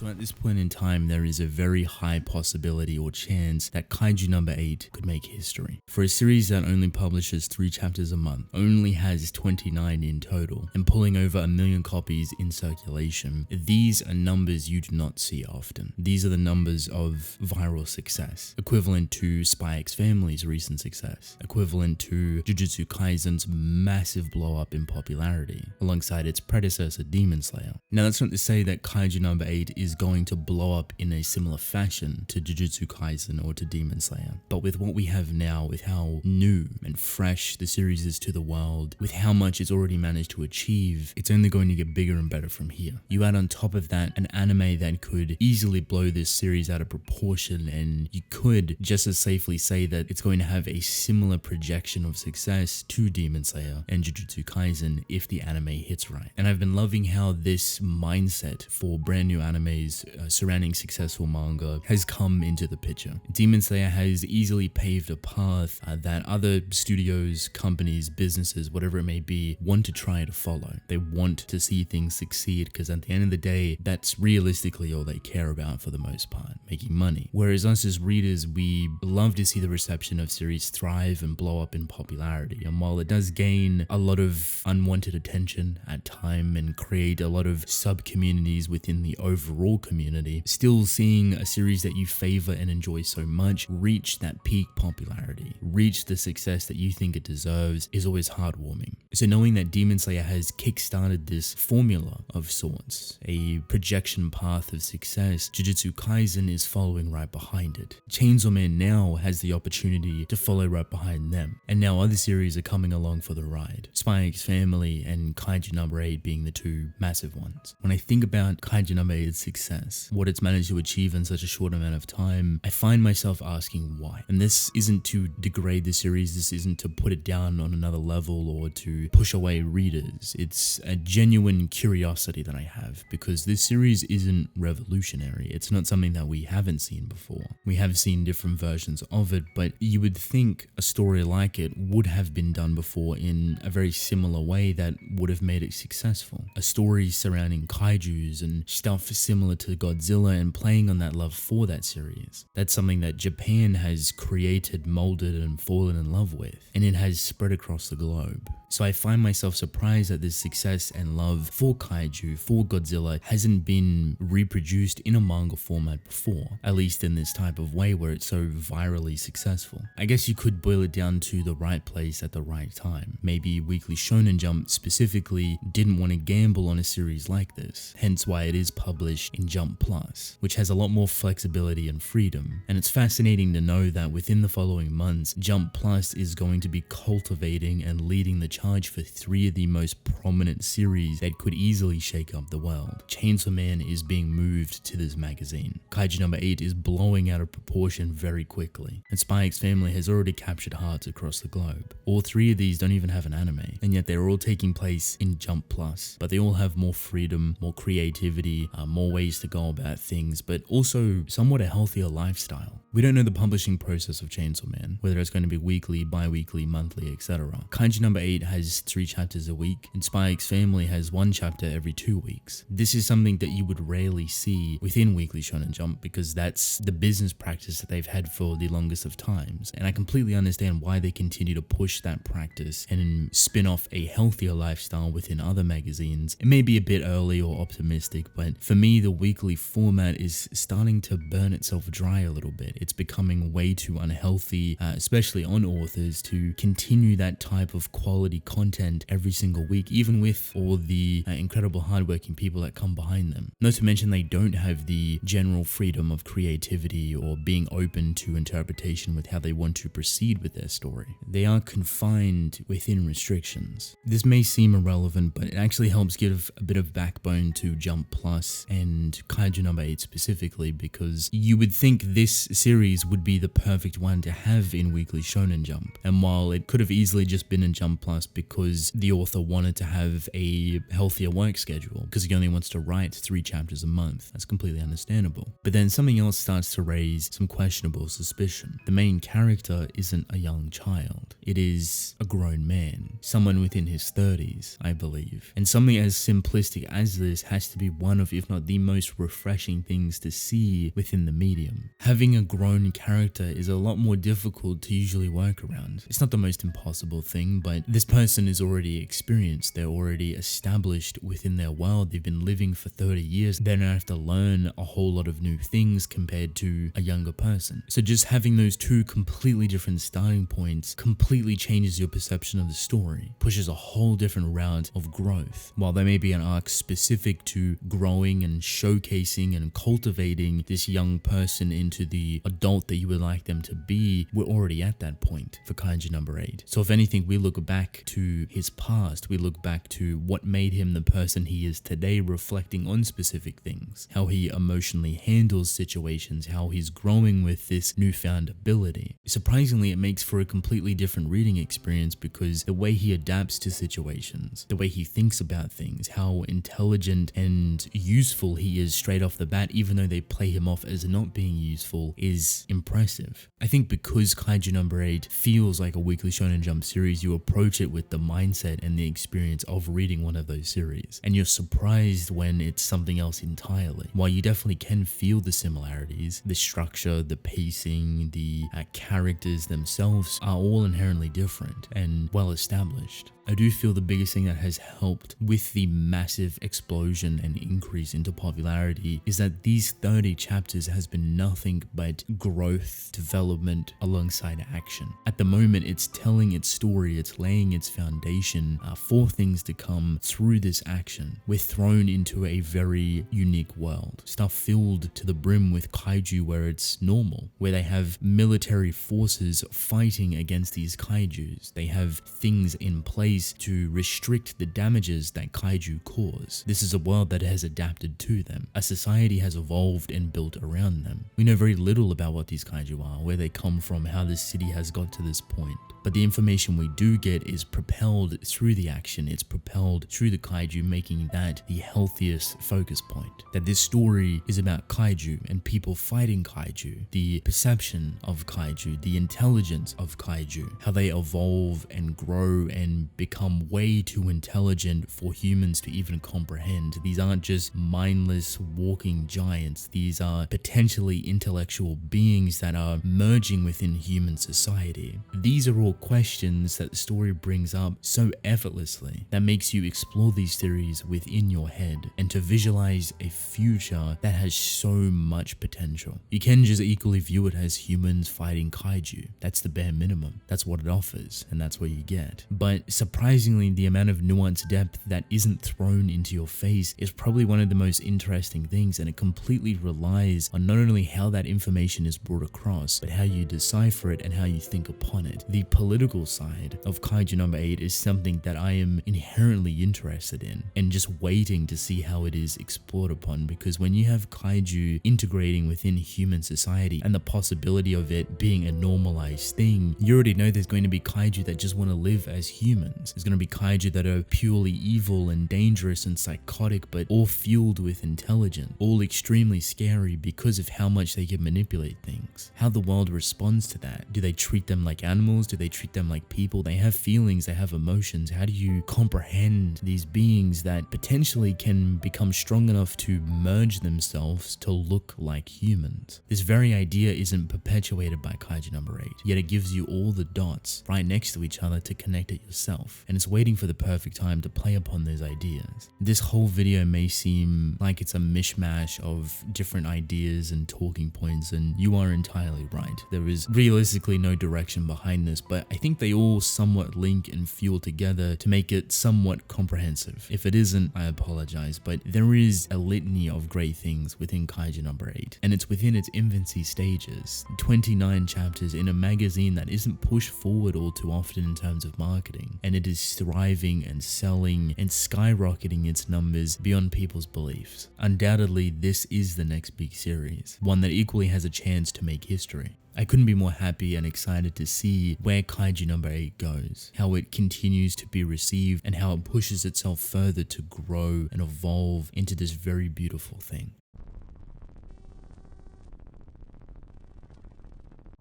So at this point in time, there is a very high possibility or chance that Kaiju number 8 could make history. For a series that only publishes 3 chapters a month, only has 29 in total, and pulling over 1 million copies in circulation, these are numbers you do not see often. These are the numbers of viral success, equivalent to Spy X Family's recent success, equivalent to Jujutsu Kaisen's massive blow up in popularity, alongside its predecessor Demon Slayer. Now that's not to say that Kaiju number 8 is going to blow up in a similar fashion to Jujutsu Kaisen or to Demon Slayer, but with what we have now, with how new and fresh the series is to the world, with how much it's already managed to achieve, it's only going to get bigger and better from here. You add on top of that an anime that could easily blow this series out of proportion, and you could just as safely say that it's going to have a similar projection of success to Demon Slayer and Jujutsu Kaisen if the anime hits right. And I've been loving how this mindset for brand new animes surrounding successful manga has come into the picture. Demon Slayer has easily paved a path that other studios, companies, businesses, whatever it may be, want to try to follow. They want to see things succeed because at the end of the day, that's realistically all they care about for the most part, making money. Whereas us as readers, we love to see the reception of series thrive and blow up in popularity. And while it does gain a lot of unwanted attention at time and create a lot of sub-communities within the overall community, still seeing a series that you favor and enjoy so much reach that peak popularity, reach the success that you think it deserves, is always heartwarming. So knowing that Demon Slayer has kickstarted this formula of sorts, a projection path of success, Jujutsu Kaisen is following right behind it. Chainsaw Man now has the opportunity to follow right behind them, and now other series are coming along for the ride. Spy X Family and Kaiju number 8 being the two massive ones. When I think about Kaiju number 8's success, what it's managed to achieve in such a short amount of time, I find myself asking why. And this isn't to degrade the series, this isn't to put it down on another level or to push away readers. It's a genuine curiosity that I have, because this series isn't revolutionary. It's not something that we haven't seen before. We have seen different versions of it, but you would think a story like it would have been done before in a very similar way that would have made it successful. A story surrounding kaijus and stuff similar to Godzilla and playing on that love for that series. That's something that Japan has created, molded, and fallen in love with, and it has spread across the globe. So I find myself surprised that this success and love for kaiju, for Godzilla, hasn't been reproduced in a manga format before, at least in this type of way where it's so virally successful. I guess you could boil it down to the right place at the right time. Maybe Weekly Shonen Jump specifically didn't want to gamble on a series like this, hence why it is published in Jump Plus, which has a lot more flexibility and freedom. And it's fascinating to know that within the following months, Jump Plus is going to be cultivating and leading the charge for 3 of the most prominent series that could easily shake up the world. Chainsaw Man is being moved to this magazine. Kaiju number 8 is blowing out of proportion very quickly, and Spy X Family has already captured hearts across the globe. All 3 of these don't even have an anime, and yet they're all taking place in Jump Plus, but they all have more freedom, more creativity, more ways to go about things, but also somewhat a healthier lifestyle. We don't know the publishing process of Chainsaw Man, whether it's going to be weekly, bi-weekly, monthly, etc. Kaiju number 8 has 3 chapters a week, and Spy X Family has 1 chapter every 2 weeks. This is something that you would rarely see within Weekly Shonen Jump because that's the business practice that they've had for the longest of times, and I completely understand why they continue to push that practice and spin off a healthier lifestyle within other magazines. It may be a bit early or optimistic, but for me the weekly format is starting to burn itself dry a little bit. It's becoming way too unhealthy, especially on authors, to continue that type of quality content every single week, even with all the incredible hardworking people that come behind them. Not to mention they don't have the general freedom of creativity or being open to interpretation with how they want to proceed with their story. They are confined within restrictions. This may seem irrelevant, but it actually helps give a bit of backbone to Jump Plus and Kaiju number 8 specifically, because you would think this series would be the perfect one to have in Weekly Shonen Jump. And while it could have easily just been in Jump Plus just because the author wanted to have a healthier work schedule, because he only wants to write 3 chapters a month. That's completely understandable. But then something else starts to raise some questionable suspicion. The main character isn't a young child. It is a grown man, someone within his 30s, I believe. And something as simplistic as this has to be one of, if not the most refreshing things to see within the medium. Having a grown character is a lot more difficult to usually work around. It's not the most impossible thing, but this person is already experienced. They're already established within their world. They've been living for 30 years. They don't have to learn a whole lot of new things compared to a younger person. So just having those two completely different starting points completely changes your perception of the story, pushes a whole different route of growth. While there may be an arc specific to growing and showcasing and cultivating this young person into the adult that you would like them to be, we're already at that point for Kaiju number 8. So if anything, we look back to his past, we look back to what made him the person he is today, reflecting on specific things, how he emotionally handles situations, how he's growing with this newfound ability. Surprisingly, it makes for a completely different reading experience because the way he adapts to situations, the way he thinks about things, how intelligent and useful he is straight off the bat, even though they play him off as not being useful, is impressive. I think because Kaiju number 8 feels like a Weekly Shonen Jump series, you approach it with the mindset and the experience of reading one of those series, and you're surprised when it's something else entirely. While you definitely can feel the similarities, the structure, the pacing, the characters themselves are all inherently different and well established. I do feel the biggest thing that has helped with the massive explosion and increase into popularity is that these 30 chapters has been nothing but growth, development alongside action. At the moment, it's telling its story, it's laying its foundation for things to come through this action. We're thrown into a very unique world, stuff filled to the brim with kaiju where it's normal, where they have military forces fighting against these kaijus. They have things in place to restrict the damages that kaiju cause. This is a world that has adapted to them. A society has evolved and built around them. We know very little about what these kaiju are, where they come from, how this city has got to this point. But the information we do get is propelled through the action, it's propelled through the kaiju, making that the healthiest focus point. That this story is about kaiju and people fighting kaiju, the perception of kaiju, the intelligence of kaiju, how they evolve and grow and become way too intelligent for humans to even comprehend. These aren't just mindless walking giants, these are potentially intellectual beings that are merging within human society. These are all questions that the story brings up so effortlessly that makes you explore these theories within your head and to visualize a future that has so much potential. You can just equally view it as humans fighting kaiju. That's the bare minimum. That's what it offers, and that's what you get. But surprisingly, the amount of nuanced depth that isn't thrown into your face is probably one of the most interesting things, and it completely relies on not only how that information is brought across, but how you decipher it and how you think upon it. The political side of Kaiju number 8 is something that I am inherently interested in and just waiting to see how it is explored upon, because when you have kaiju integrating within human society and the possibility of it being a normalized thing, you already know there's going to be kaiju that just want to live as humans. There's going to be kaiju that are purely evil and dangerous and psychotic, but all fueled with intelligence, all extremely scary because of how much they can manipulate things. How the world responds to that. Do they treat them like animals? Do they treat them like people? They have feelings, they have emotions. How do you comprehend these beings that potentially can become strong enough to merge themselves to look like humans? This very idea isn't perpetuated by Kaiju number 8, yet it gives you all the dots right next to each other to connect it yourself, and it's waiting for the perfect time to play upon those ideas. This whole video may seem like it's a mishmash of different ideas and talking points, and you are entirely right. There is realistically no direction behind this, but I think they all somewhat link and fuel together to make it somewhat comprehensive. If it isn't, I apologize, but there is a litany of great things within Kaiju number 8, and it's within its infancy stages. 29 chapters in a magazine that isn't pushed forward all too often in terms of marketing, and it is thriving and selling and skyrocketing its numbers beyond people's beliefs. Undoubtedly, this is the next big series, one that equally has a chance to make history. I couldn't be more happy and excited to see where Kaiju number 8 goes, how it continues to be received, and how it pushes itself further to grow and evolve into this very beautiful thing.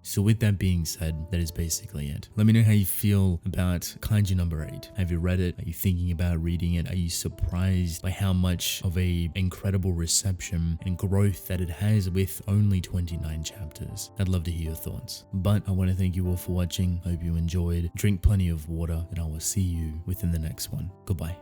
So with that being said, that is basically it. Let me know how you feel about Kaiju number 8. Have you read it? Are you thinking about reading it? Are you surprised by how much of a incredible reception and growth that it has with only 29 chapters? I'd love to hear your thoughts. But I want to thank you all for watching. Hope you enjoyed. Drink plenty of water, and I will see you within the next one. Goodbye.